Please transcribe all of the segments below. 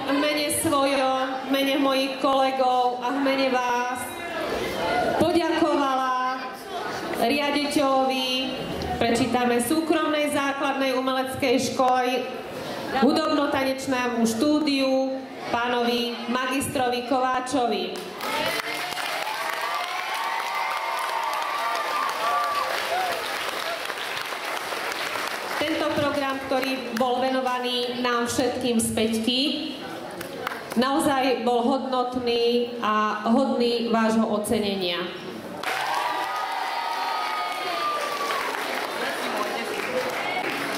v mene svojom, v mene mojich kolegov a v mene vás poďakovala riaditeľovi, prečítame, súkromnej základnej umeleckej školy, hudobno-tanečnému štúdiu, pánovi magistrovi Kováčovi. Tento program, ktorý bol venovaný nám všetkým z Peťky, naozaj bol hodnotný a hodný vášho ocenenia.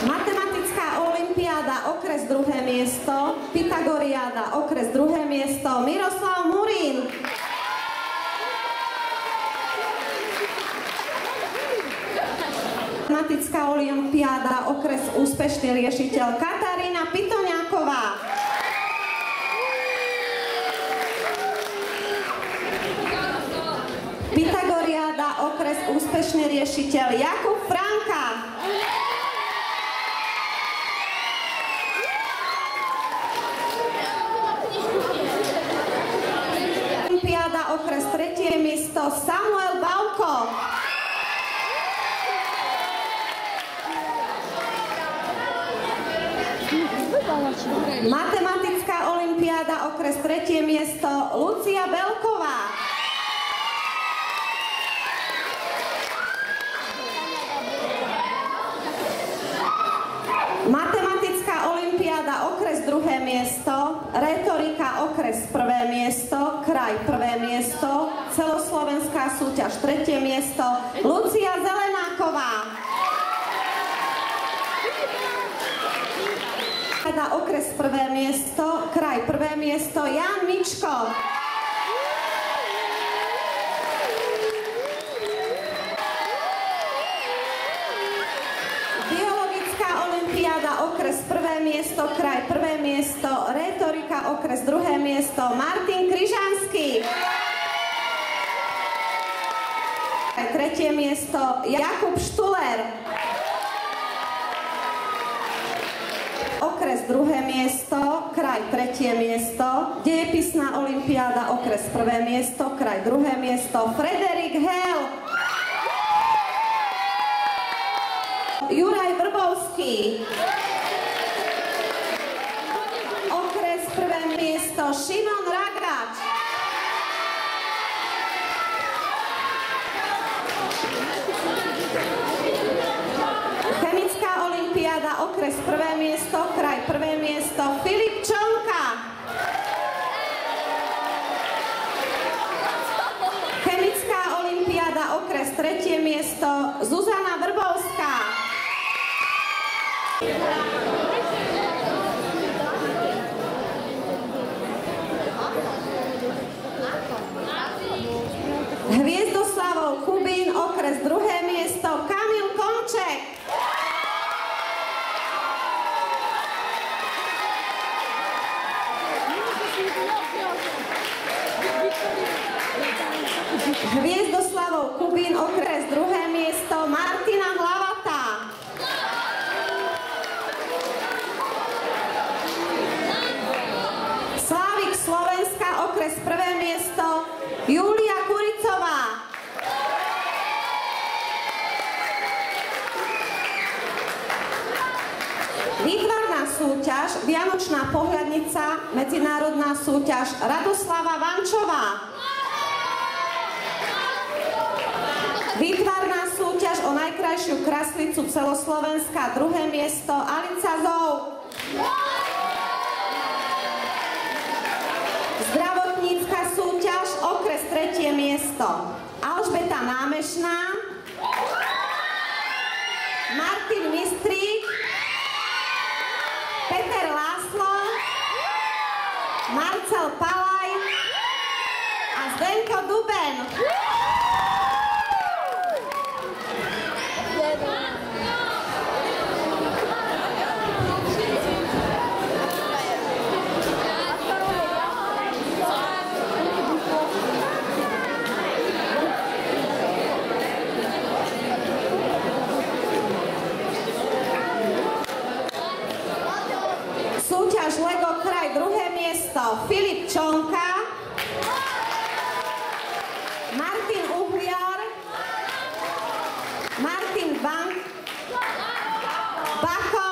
Matematická olympiáda, okres 2. miesto, Pythagoriáda, okres 2. miesto, Miroslav Murín. Matematická olympiáda, okres úspešný riešiteľ Katarína Pitoňáková. Pythagoriáda, okres úspešný riešiteľ Jakub Franka. Olympiáda, okres 3. miesto Samuel Bauko. Matematická olympiáda, okres 3. miesto Lucia Belková. Matematická olympiáda, okres 2. miesto, retorika, okres 1. miesto, kraj 1. miesto, celoslovenská súťaž 3. miesto, Lucia Zelenáková. Okres 1. miesto, kraj 1. miesto, Jan Mičko. Biologická olympiáda, okres 1. miesto, kraj 1. miesto, retorika, okres 2. miesto, Martin Kryžanský. 3. miesto, Jakub Štuler. Okres 2. miesto, kraj 3. miesto, dejepisná olympiáda, okres 1. miesto, kraj 2. miesto, Frederik Hel. Juraj Vrbovský. Okres 1. miesto, Šimon Ragač. Chemická olympiáda, okres 1. miesto, kraj 1. miesto, Filip Čonka. Chemická olympiáda, okres 3. miesto, Zuzana Vrbovská. Hviezdoslavov Kubín, okres 2. miesto, Kamil Konček. Hviezdoslavov Kubín, okres 2. miesto, Martina Hlavatá. Slávik Slovenska, okres 1. miesto, Julia Kuricová. Výtvarná súťaž, Vianočná pohľadnica, medzinárodná súťaž Radoslava Vančová. Výtvarná súťaž o najkrajšiu kraslicu celoslovenska, 2. miesto, Alica Zou. Zdravotnícka súťaž, okres 3. miesto, Alžbeta Námešná, Martin Mistrík, Peter Láslo, Marcel Palaj a Zdenko Duben. Súťaž Lego kraj 2. miesto, Filip Čonka, Martin Uhliar, Martin Bako,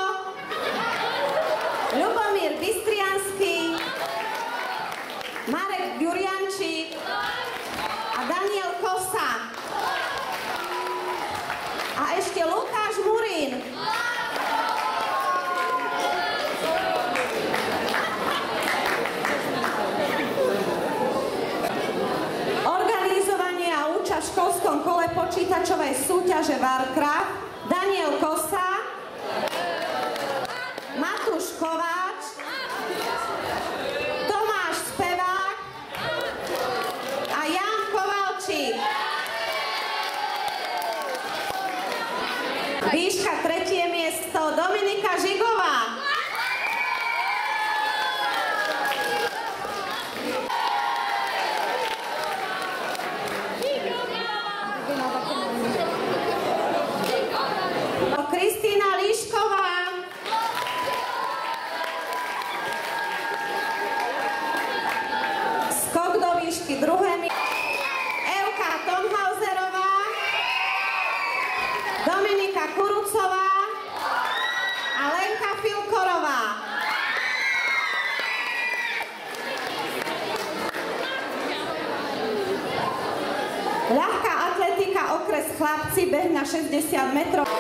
Ľubomír Bystriansky, Marek Juriančík a Daniel Kosa. A ešte Lukáš Murín. Organizovanie a účasť v školskom kole počítačovej súťaže Warcraft Daniel Kosa, Matúš Kováč, Tomáš Spevák a Jan Kovalčík. Výška 3. miesto Dominika Žigová. Kristína Líšková. Skok do výšky 2. miesto Evka Tomhauserová, Dominika Kurucová a Lenka Filkorová. Ľahká atletika okres chlapci, beh na 60 metrov.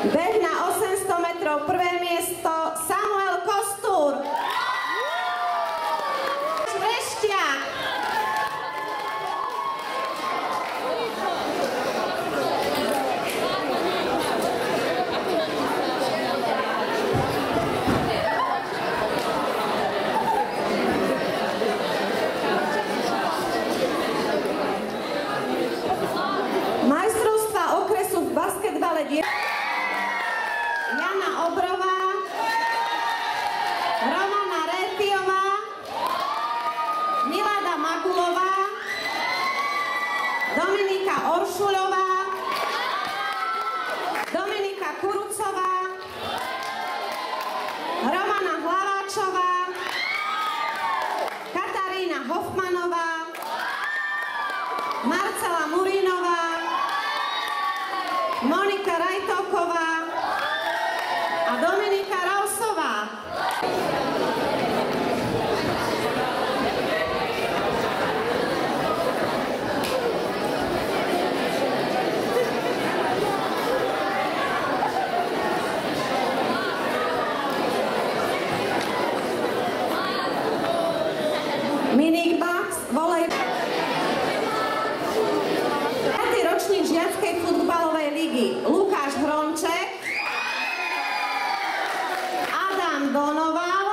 Beh na 800 metrov, 1. miesto Samuel Kostúr. Vrešťák. Majstrovstvá okresu v basketbale Jana Obrová, Romana Rétiová, Milada Magulová, Dominika Oršuľová, Dominika Kurucová, Romana Hlaváčová, Katarína Hofmanová, Marcela Murínová, Monika Rajtovková a Dominika Rausová. Minigbox, volej. 5. ročník žiackej futbalovej ligy Lukáš Hronček, Adam Donoval,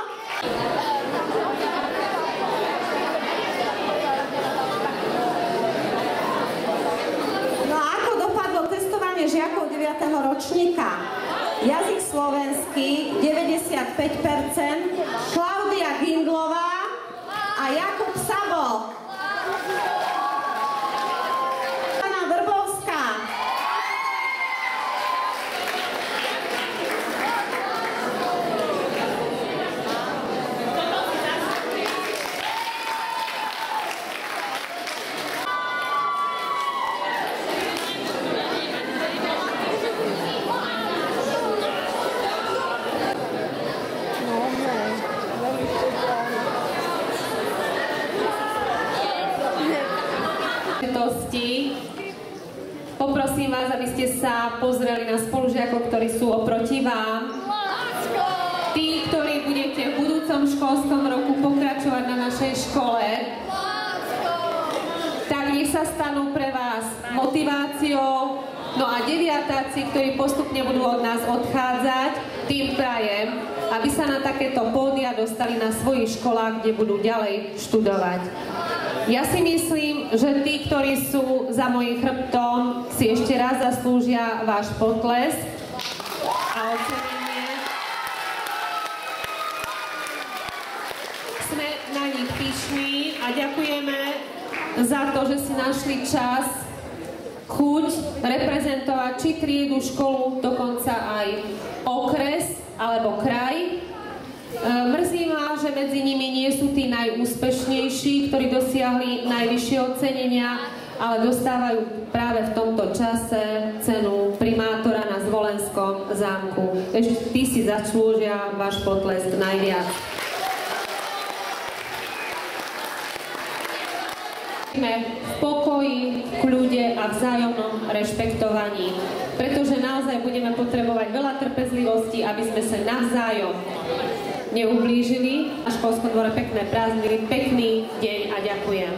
no a ako dopadlo testovanie žiakov 9. ročníka? Jazyk slovenský 95%, Klaudia Gindlová a Jakub Sabo. Anna Vrbovská. Poprosím vás, aby ste sa pozreli na spolužiakov, ktorí sú oproti vám. Tí, ktorí budete v budúcom školskom roku pokračovať na našej škole, tak nech sa stanú pre vás motiváciou. No a deviatáci, ktorí postupne budú od nás odchádzať, tým prajem, aby sa na takéto pódia dostali na svojich školách, kde budú ďalej študovať. Ja si myslím, že tí, ktorí sú za mojím chrbtom, si ešte raz zaslúžia váš potlesk a ocenenie. Sme na nich pyšní a ďakujeme za to, že si našli čas, chuť reprezentovať či triedu, školu, dokonca aj okres alebo kraj. Mrzí ma, že medzi nimi nie sú tí najúspešnejší, ktorí dosiahli najvyššie ocenenia, ale dostávajú práve v tomto čase cenu primátora na Zvolenskom zámku. Takže tí si zaslúžia váš potlesk najviac. V pokoji, v kľude a vzájomnom rešpektovaní. Pretože naozaj budeme potrebovať veľa trpezlivosti, aby sme sa navzájom neublížili. Na školskom dvore pekné prázdniny, pekný deň a ďakujem.